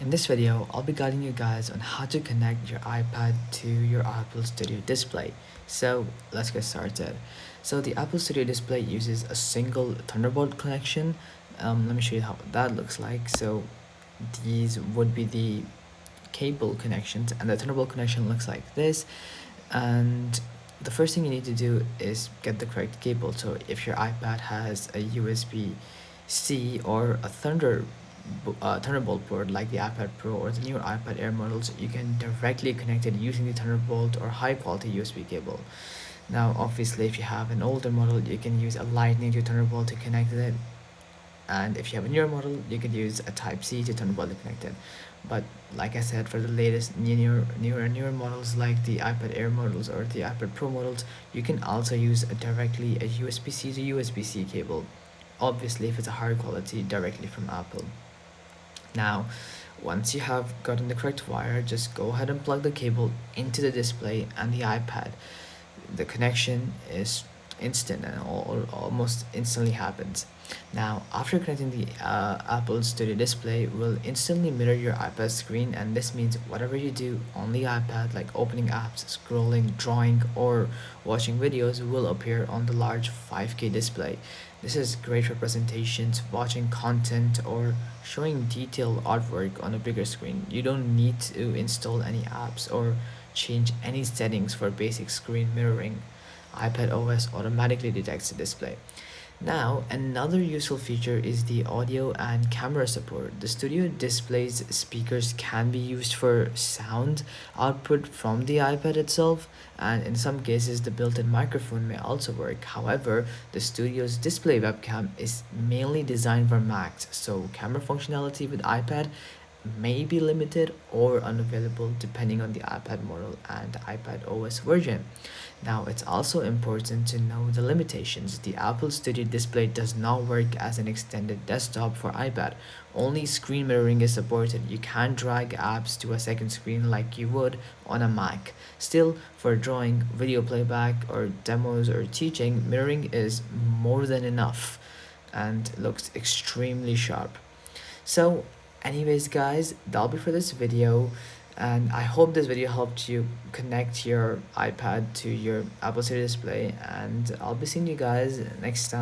In this video, I'll be guiding you guys on how to connect your iPad to your Apple Studio display. So let's get started. So the Apple Studio display uses a single Thunderbolt connection. Let me show you how that looks like. So these would be the cable connections, and the Thunderbolt connection looks like this. And the first thing you need to do is get the correct cable. So if your iPad has a USB-C or a Thunderbolt port like the iPad Pro or the newer iPad Air models, you can directly connect it using the Thunderbolt or high quality USB cable. Now obviously if you have an older model, you can use a Lightning to Thunderbolt to connect it, and if you have a newer model, you could use a Type C to Thunderbolt to connect it. But like I said, for the latest newer models like the iPad Air models or the iPad Pro models, you can also use directly a USB-C to USB-C cable, obviously if it's a higher quality directly from Apple. Now, once you have gotten the correct wire, just go ahead and plug the cable into the display and the iPad. The connection is instant and almost instantly happens. Now, after connecting the Apple Studio display will instantly mirror your iPad screen, and this means whatever you do on the iPad, like opening apps, scrolling, drawing, or watching videos, will appear on the large 5K display. This is great for presentations, watching content, or showing detailed artwork on a bigger screen. You don't need to install any apps or change any settings for basic screen mirroring. iPad OS automatically detects the display. Now, another useful feature is the audio and camera support. The Studio Display's speakers can be used for sound output from the iPad itself, and in some cases, the built in microphone may also work. However, the Studio's display webcam is mainly designed for Macs, so camera functionality with iPad may be limited or unavailable depending on the iPad model and iPad OS version. Now, it's also important to know the limitations. The Apple Studio display does not work as an extended desktop for iPad. Only screen mirroring is supported. You can't drag apps to a second screen like you would on a Mac. Still, for drawing, video playback, or demos or teaching, mirroring is more than enough and looks extremely sharp. So anyways guys, that'll be for this video, and I hope this video helped you connect your iPad to your Apple Studio display, and I'll be seeing you guys next time.